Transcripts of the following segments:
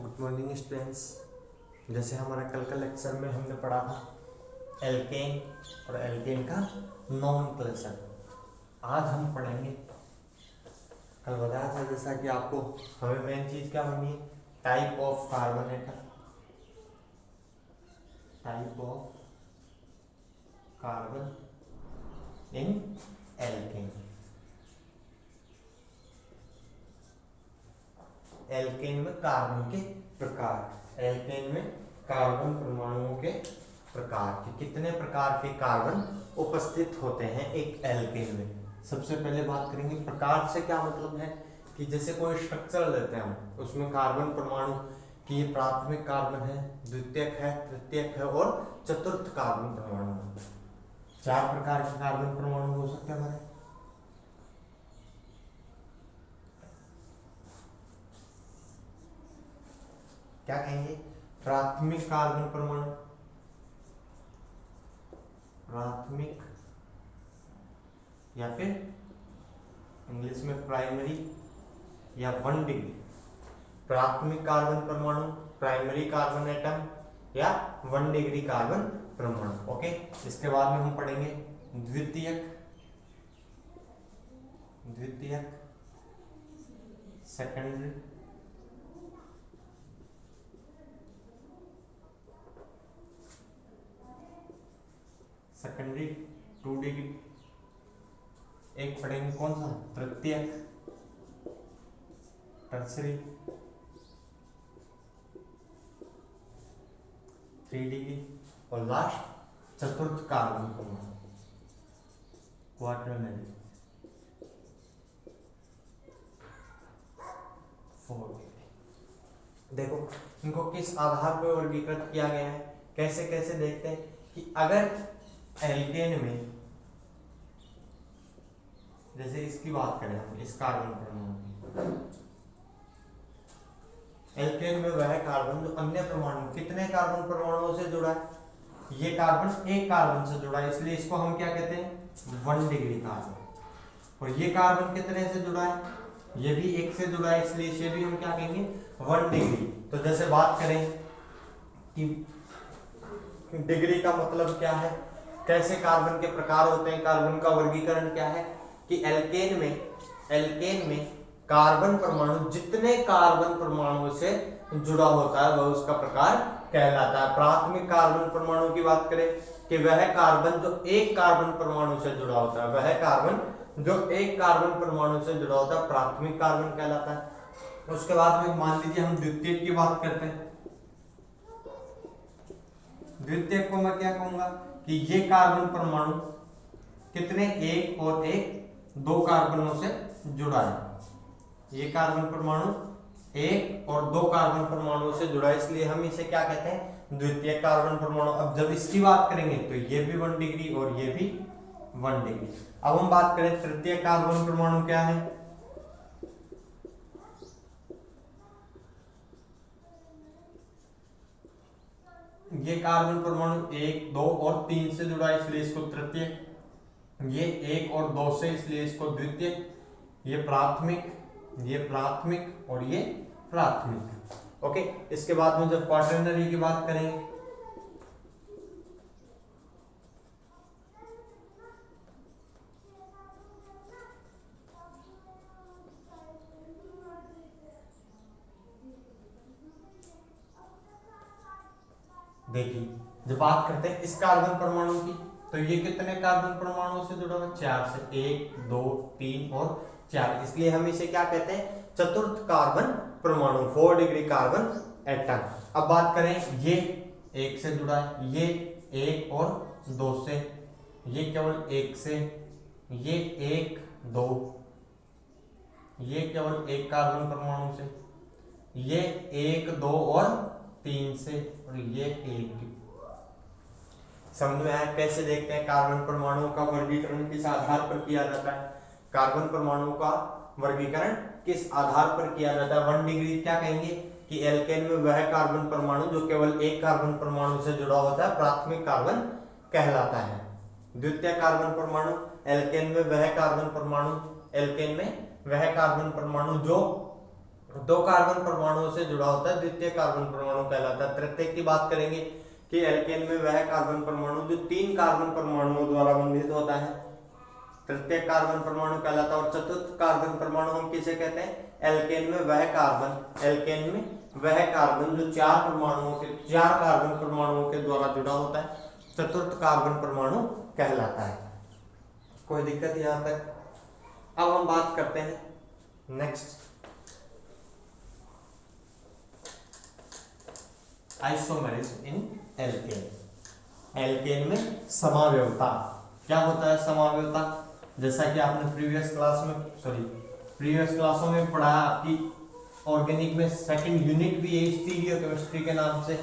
Good morning students. जैसे हमारा कल का लेक्चर में हमने पढ़ा था एल्केन और एल्केन का नॉमेनक्लेचर, आज हम पढ़ेंगे। कल बताया था जैसा कि आपको हमें मेन चीज क्या होनी है, type of carbon atom, type of carbon in alkane. Alkane में कार्बन के प्रकार, एल्केन में कार्बन परमाणुओं के प्रकार के कितने प्रकार के कार्बन उपस्थित होते हैं एक एल्केन में। सबसे पहले बात करेंगे प्रकार से क्या मतलब है कि जैसे कोई स्ट्रक्चर लेते हैं हम, उसमें कार्बन परमाणु की ये प्राथमिक कार्बन है, द्वितीयक है, तृतीयक है और चतुर्थ कार्बन परमाणु है। 4 प्रकार के कार्बन परमाणु हो सकते हैं हमारे। क्या कहेंगे, प्राथमिक कार्बन परमाणु, प्राथमिक या फिर इंग्लिश में प्राइमरी या 1 डिग्री। प्राथमिक कार्बन परमाणु, प्राइमरी कार्बन एटम या 1 डिग्री कार्बन परमाणु। ओके, इसके बाद में हम पढ़ेंगे द्वितीयक, द्वितीयक, सेकेंडरी, सेकेंडरी 2 डिग्री। एक पढ़ेंगे कौन सा, तृतीयक, टर्सरी 3 डिग्री और लास्ट चतुर्थ कार्बन परमाणु, क्वाटरनरी 4 डिग्री। देखो इनको किस आधार पर वर्गीकृत किया गया है, कैसे कैसे देखते हैं कि अगर एल्केन में, जैसे इसकी बात करें हम, इस कार्बन परमाणु की, एल्केन में वह कार्बन जो अन्य परमाणु, कितने कार्बन परमाणुओं से जुड़ा है, ये कार्बन एक कार्बन से जुड़ा है, इसलिए इसको हम क्या कहते हैं, 1 डिग्री कार्बन। और ये कार्बन कितने से जुड़ा है, ये भी एक से जुड़ा है, इसलिए इसे भी हम क्या कहेंगे, 1 डिग्री। तो जैसे बात करें कि डिग्री का मतलब क्या है, कैसे कार्बन के प्रकार होते हैं, कार्बन का वर्गीकरण क्या है, कि एल्केन में कार्बन परमाणु जितने कार्बन परमाणुओं से जुड़ा होता है वह उसका प्रकार कहलाता है। प्राथमिक कार्बन परमाणु की बात करें कि वह कार्बन जो एक कार्बन परमाणु से जुड़ा होता है, वह कार्बन जो एक कार्बन परमाणु से जुड़ा होता है प्राथमिक कार्बन कहलाता है। उसके बाद में मान लीजिए हम द्वितीयक की बात करते हैं। द्वितीयक को मैं क्या कहूंगा कि ये कार्बन परमाणु कितने, एक और एक 2 कार्बनों से जुड़ा है। ये कार्बन परमाणु एक और 2 कार्बन परमाणुओं से जुड़ा है, इसलिए हम इसे क्या कहते हैं, द्वितीय कार्बन परमाणु। अब जब इसकी बात करेंगे तो ये भी 1 डिग्री और ये भी 1 डिग्री। अब हम बात करें तृतीय कार्बन परमाणु क्या है, ये कार्बन परमाणु 1, 2 और 3 से जुड़ा है, इसलिए इसको तृतीय। ये 1 और 2 से, इसलिए इसको द्वितीय। ये प्राथमिक, ये प्राथमिक और ये प्राथमिक। ओके, इसके बाद में जब क्वाटरनरी की बात करेंगे, देखिए जब बात करते हैं इस कार्बन परमाणु की, तो ये कितने कार्बन परमाणुओं से जुड़ा हुआ है, 4 से, 1, 2, 3 और 4, इसलिए हम इसे क्या कहते हैं, चतुर्थ कार्बन परमाणु, 4 डिग्री कार्बन एटम। अब बात करें ये 1 से जुड़ा है, ये 1 और 2 से, ये केवल 1 से, ये 1, 2, ये केवल 1 कार्बन परमाणु से, ये 1, 2 और 3 से, और ये 1। समझ में आया कैसे देखते हैं कार्बन परमाणुओं का वर्गीकरण किस आधार पर किया जाता है, कार्बन परमाणुओं का वर्गीकरण किस आधार पर किया जाता है। 1 डिग्री क्या कहेंगे कि एल्केन में वह कार्बन परमाणु जो केवल एक कार्बन परमाणु से जुड़ा होता है प्राथमिक कार्बन कहलाता है। द्वितीय कार्बन परमाणु, एल्केन में वह कार्बन परमाणु, एल्केन में वह कार्बन परमाणु जो दो कार्बन परमाणुओं से जुड़ा होता है, द्वितीय कार्बन परमाणु कहलाता है। तृतीय की बात करेंगे कि एल्केन में वह कार्बन परमाणु जो 3 कार्बन परमाणुओं द्वारा बंधित होता है, तृतीय कार्बन परमाणु कहलाता है। और चतुर्थ कार्बन परमाणु हम किसे कहते हैं? एल्केन में वह कार्बन, एल्केन में वह कार्बन जो 4 परमाणुओं के 4 कार्बन परमाणुओं के द्वारा जुड़ा होता है, चतुर्थ कार्बन परमाणु कहलाता है। कोई दिक्कत यहां तक? अब हम बात करते हैं next, isomerism in alkane. Alkane में समावयवता क्या होता है? समावयवता जैसा कि आपने प्रीवियस क्लासों में पढ़ा, आपकी ऑर्गेनिक में सेकंड यूनिट भी है स्टीरियोकेमिस्ट्री के नाम से,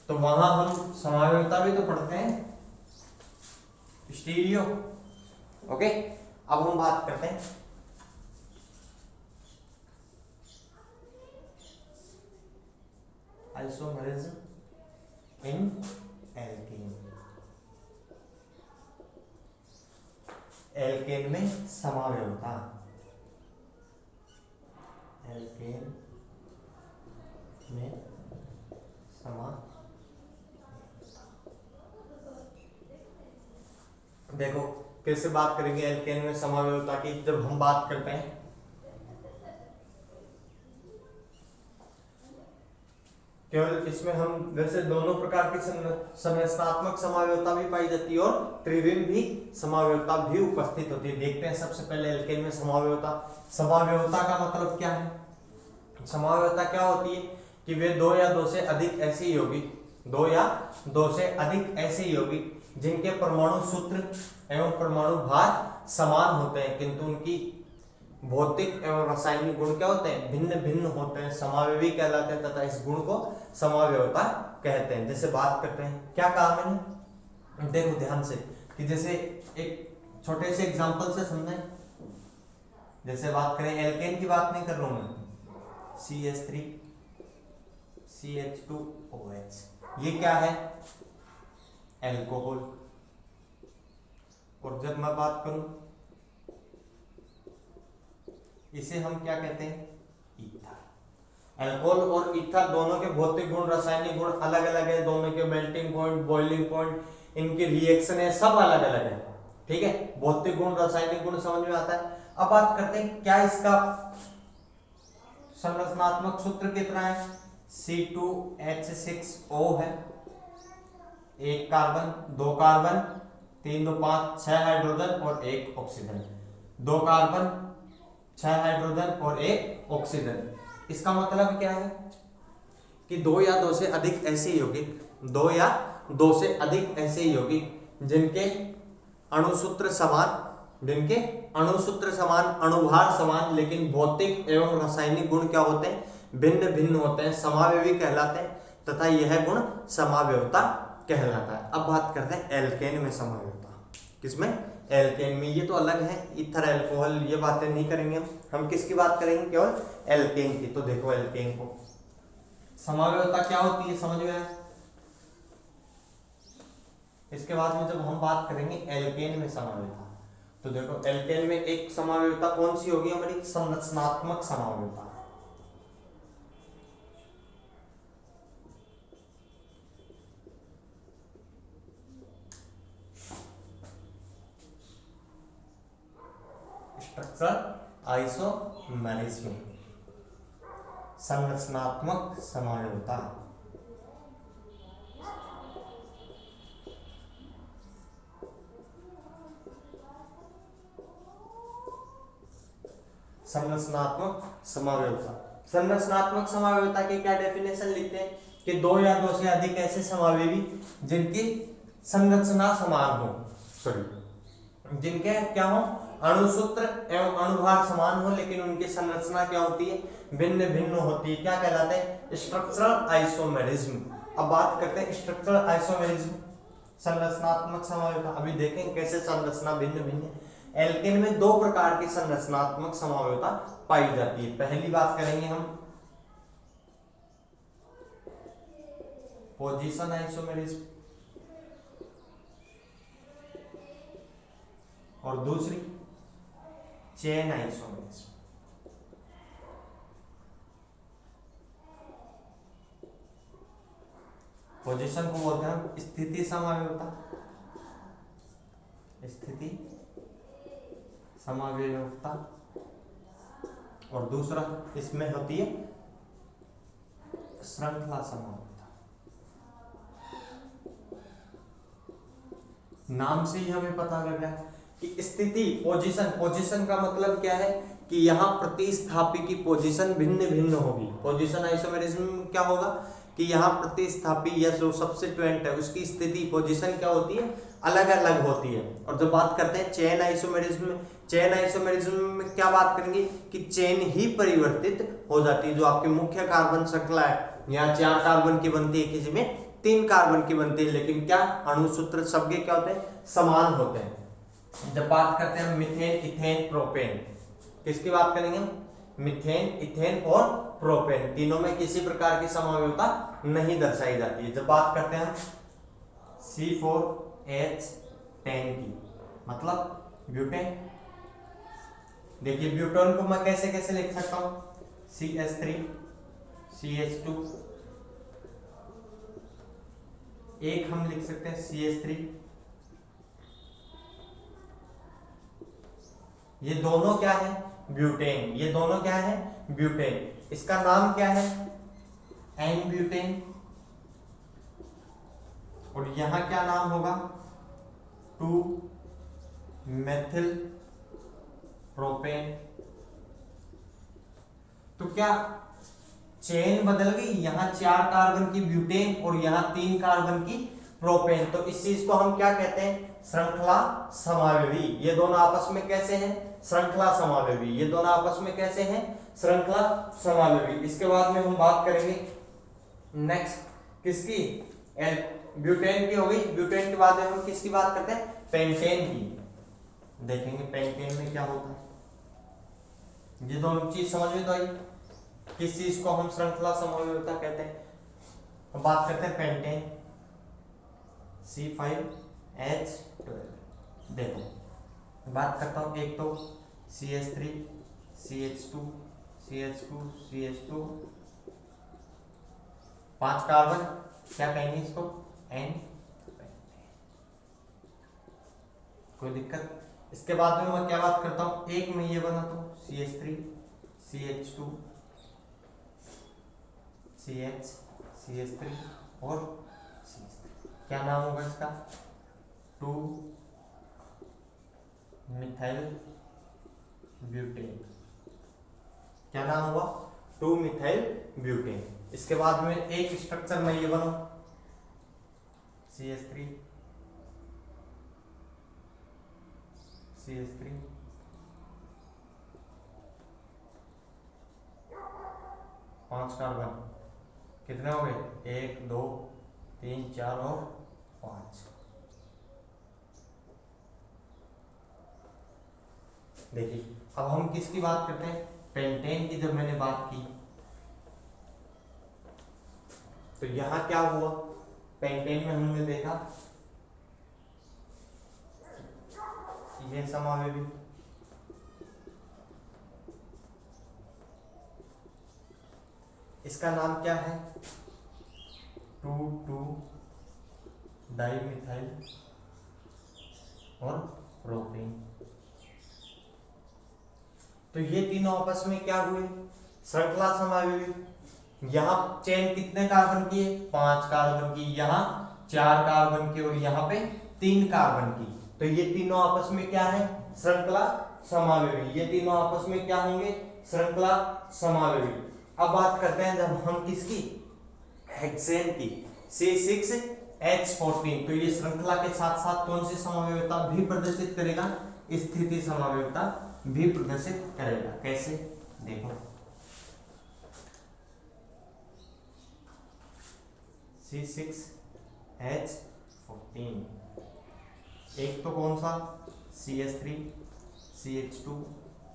तो वहां हम समावयवता भी तो पढ़ते हैं, स्टीरियो। ओके, अब हम बात करते हैं आइसोमेरिज्म इन एल्केन। एल्केन में समावयवता, एल्केन में देखो फिर से बात करेंगे एल्केन में समावयवता की। जब हम बात करते हैं केवल इसमें हम वैसे दोनों प्रकार की संरचनात्मक समावयवता भी पाई जाती है और त्रिविम भी समावयवता भी उपस्थित होती है। देखते हैं सबसे पहले एल्केन में समावयवता। समावयवता का मतलब क्या है? समावयवता क्या होती है कि वे 2 या 2 से अधिक ऐसे यौगिक, 2 या 2 से अधिक ऐसे यौगिक जिनके परमाणु सूत्र एवं परमाणु भार समान होते हैं किंतु उनकी भौतिक एवं रासायनिक गुण क्या होते हैं? भिन्न भिन्न होते हैं, समावयवी कहलाते हैं तथा इस गुण को समावयवता कहते हैं। जैसे बात करते हैं, क्या कहा मैंने? देखो ध्यान से कि जैसे एक छोटे से एग्जांपल से समझें। जैसे बात करें एल्केन की, बात नहीं कर रहा हूं मैं, CH3 CH2OH, ये क्या है? एल्कोहल। और जब मैं बात करूं इसे हम क्या कहते हैं? ईथर। अल्कोहल और ईथर दोनों के भौतिक गुण, रासायनिक गुण अलग अलग है, दोनों के मेल्टिंग पॉइंट, बॉइलिंग पॉइंट, इनके रिएक्शन है, सब अलग अलग है। ठीक है, भौतिक गुण, रासायनिक गुण समझ में आता है। अब बात करते हैं क्या इसका संरचनात्मक सूत्र कितना है? C2H6O है, 1 कार्बन, 2 कार्बन, 3 2 5 6 हाइड्रोजन और 1 ऑक्सीजन। 2 कार्बन, 6 हाइड्रोजन और 1 ऑक्सीजन। इसका मतलब क्या है कि 2 या 2 से अधिक ऐसे यौगिक, 2 या 2 से अधिक ऐसे यौगिक जिनके अणुसूत्र समान, जिनके अणुसूत्र समान, अणुभार समान, लेकिन भौतिक एवं रासायनिक गुण क्या होते हैं? भिन्न भिन्न होते हैं, समावयवी कहलाते हैं तथा यह गुण समावयवता कहलाता है। अब बात करते हैं एल्केन में समावयवता। किसमें? एल्केन में। ये तो अलग है, ईथर, अल्कोहल, ये बातें नहीं करेंगे हम किसकी बात करेंगे? केवल एल्केन की। तो देखो एल्केन को समावयवता क्या होती है समझ में आया? इसके बाद में जब हम बात करेंगे एल्केन में समावयवता, तो देखो एल्केन में एक समावयवता कौन सी होगी हमारी? संरचनात्मक समावयवता। स्ट्रक्चर आइसोमेरिज्म, संरचनात्मक समावयवता। संरचनात्मक समावयवता। संरचनात्मक समावयवता की क्या डेफिनेशन लिखते हैं कि 2 या 2 से अधिक ऐसे समावयवी जिनकी संरचना समान हो, जिनके क्या हो? अणुसूत्र एवं अणुभार समान हो, लेकिन उनकी संरचना क्या होती है? भिन्न भिन्न होती है। क्या कहलाते हैं? Structural isomerism. अब बात करते हैं स्ट्रक्चरल आइसोमेरिज्म, संरचनात्मक समावयवता। अभी देखें कैसे संरचना भिन्न भिन्न। एल्केन में 2 प्रकार की संरचनात्मक समावयवता पाई जाती है। पहली बात करेंगे हम पोजीशन आइसोमेरिज्म और दूसरी चेन आइसोमेरिज्म। पोजीशन को बोलते हैं स्थिति समावेशिता, स्थिति समावेशिता। और दूसरा इसमें होती है श्रृंखला समावेशिता। नाम से ही हमें पता लग रहा है कि स्थिति पोजीशन, पोजीशन का मतलब क्या है कि यहाँ प्रतिस्थापी की पोजीशन भिन्न भिन्न होगी। पोजीशन आइसोमेरिज्म में क्या होगा कि यहाँ प्रतिस्थापी या जो सब्स्टिट्यूएंट है उसकी स्थिति पोजीशन क्या होती है, अलग अलग होती है। और जब बात करते हैं चेन आइसोमेरिज्म में, चेन आइसोमेरिज्म में क्या बात करेंगे कि चेन ही परिवर्तित हो जाती है। जो आपकी मुख्य कार्बन श्रृंखला है, यहाँ 4 कार्बन की बनती है, किसी में 3 कार्बन की बनती है, लेकिन क्या अणुसूत्र सबके क्या होते हैं, समान होते हैं। जब बात करते हैं मीथेन, इथेन, प्रोपेन, किसकी बात करेंगे, मीथेन, इथेन और प्रोपेन, तीनों में किसी प्रकार की समावेशिता नहीं दर्शाई जाती है। जब बात करते हैं C4H10 की, मतलब ब्यूटेन। देखिए ब्यूटेन को मैं कैसे कैसे लिख सकता हूं, CH3 CH2, एक हम लिख सकते हैं CH3, ये दोनों क्या है, ब्यूटेन, ये दोनों क्या है, ब्यूटेन। इसका नाम क्या है, एन ब्यूटेन। और यहां क्या नाम होगा, 2 मेथिल प्रोपेन। तो क्या चेन बदल गई, यहां 4 कार्बन की ब्यूटेन और यहां 3 कार्बन की प्रोपेन। तो इस चीज को हम क्या कहते हैं, श्रृंखला समावेशी। ये दोनों आपस में कैसे हैं, श्रृंखला समावेशी। ये दोनों आपस में कैसे हैं, श्रृंखला समावेशी। इसके बाद में हम बात करेंगे नेक्स्ट किसकी, ब्यूटेन की हो गई। ब्यूटेन के बाद में हम किसकी बात करते हैं, पेंटेन की। देखेंगे पेंटेन में क्या होता है। ये दोनों चीज समझ में तो आई, किस चीज को हम श्रृंखला समावेशिता कहते हैं। तो बात करते हैं पेंटेन, C5H12। देखो बात करता हूं, एक तो CH3 CH2 CH2 CH2, 5 carbon, क्या कहेंगे इसको, N, कोई दिक्कत। इसके बाद में मैं क्या बात करता हूं, एक में ये बनाता हूं CH3 CH2 CH CH3 और CH3, क्या नाम होगा इसका, 2 मिथाइल ब्यूटेन। क्या नाम हुआ, 2 मिथाइल ब्यूटेन। इसके बाद में एक स्ट्रक्चर में ये बनाऊं CH3 CH3, 5 कार्बन, कितने हो गए, 1 2 3 4 और 5। देखिए अब हम किसकी बात करते हैं, पेंटेन की। जब मैंने बात की तो यहां क्या हुआ, पेंटेन में हमने देखा ये समावेशी, इसका नाम क्या है, 2 डाइमिथाइल और प्रोपेन। तो ये तीनों आपस में क्या हुए, श्रृंखला समावेशी। यहाँ चेन कितने कार्बन की है, 5 कार्बन की, यहाँ 4 कार्बन की और यहाँ पे 3 कार्बन की। तो ये तीनों आपस में क्या है, श्रृंखला समावेशी। ये तीनों आपस में क्या होंगे, श्रृंखला समावेशी। अब बात करते हैं जब हम किसकी, हेक्सेन की, C6H14। तो ये श्रृंखला के साथ साथ कौन सी समावेशिता भी प्रदर्शित करेगा, स्थिति समावेशिता भी प्रदर्शित करेगा। कैसे, देखो C6H14, एक तो कौन सा, CH3 CH2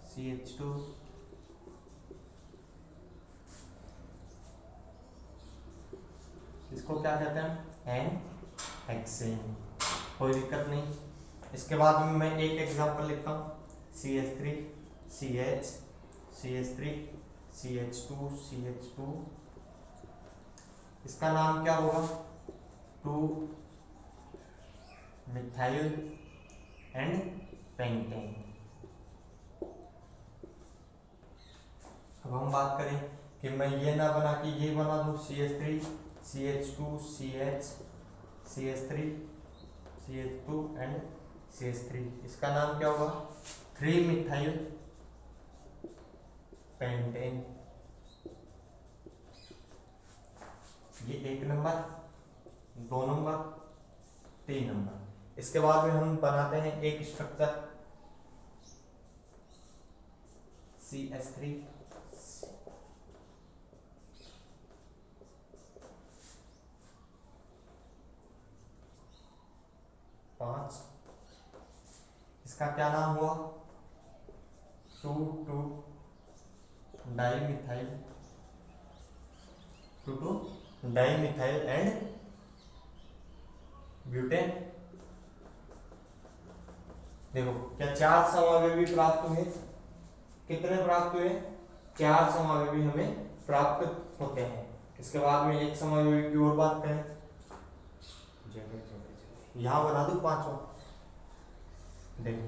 CH2, इसको क्या कहते हैं, एन हेक्सेन, कोई दिक्कत नहीं। इसके बाद में मैं एक एग्जांपल लिखता हूँ, CH3 CH CH3 CH2 CH2, इसका नाम क्या होगा, 2 मिथाइल एंड पेंटेन। अब हम बात करें कि मैं ये ना बना के ये बना दूं, CH3 CH2 CH CH3 CH2 and CH3, इसका नाम क्या होगा 3 मिथाइल पेंटेन। ये 1 नंबर, 2 नंबर, 3 नंबर। इसके बाद में हम बनाते हैं एक स्ट्रक्चर CH3 5, इसका क्या नाम हुआ 2 डाई मिथाइल एंड ब्यूटेन। देखो क्या 4 समावेवी प्राप्त हुए, कितने प्राप्त हुए 4 समावेवी हमें प्राप्त होते हैं। इसके बाद में एक समावेवी की और बात करें, यहां बना दूं 5वां। देखो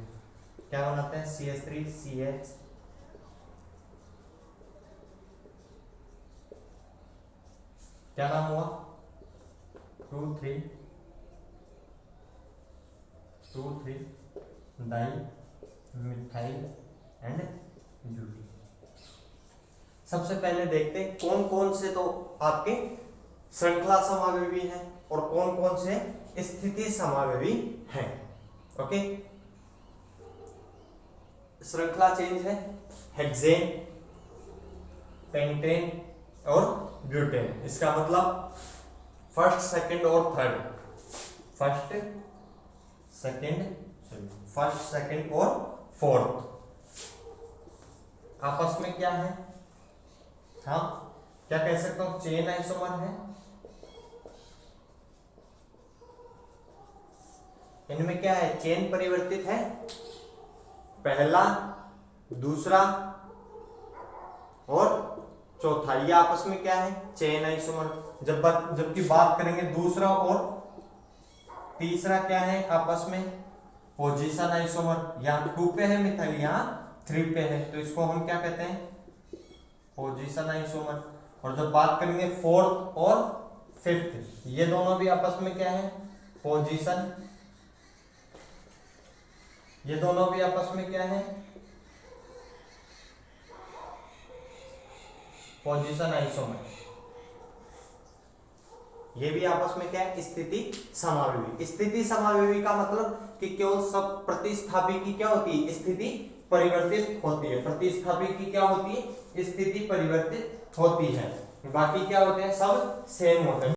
क्या बनाते हैं CH3 CH क्या नाम हुआ 2 3 डाई मिथाइल एंड ब्यूटेन। सबसे पहले देखते हैं कौन कौन से तो आपके श्रृंखला समावेवी हैं और कौन कौन से स्थिति समावेवी हैं। ओके, श्रृंखला चेंज है हेक्सेन, पेंटेन और ब्यूटेन। इसका मतलब फर्स्ट सेकंड और थर्ड, फर्स्ट सेकंड और फोर्थ आपस में क्या है, हाँ क्या कह सकता हूं चेन आइसोमर है। इनमें क्या है चेन परिवर्तित है, पहला दूसरा और चौथा, ये आपस में क्या है चेन आइसोमर। जबकि बात करेंगे दूसरा और तीसरा क्या है आपस में पोजीशन आइसोमर। यहाँ 2 पे है मिथाइल, यहाँ 3 पे है, तो इसको हम क्या कहते हैं पोजीशन आइसोमर। और जब बात करेंगे फोर्थ और फिफ्थ, ये दोनों भी आपस में क्या है पोजीशन, ये दोनों भी आपस में क्या है पोजीशन आइसोमर। ये भी आपस में क्या है स्थिति समावेवी। स्थिति समावेवी का मतलब कि केवल सब प्रतिस्थापी की क्या होती है स्थिति परिवर्तित होती है, प्रतिस्थापी की क्या होती है स्थिति परिवर्तित होती है, बाकी क्या होते हैं सब सेम होते हैं।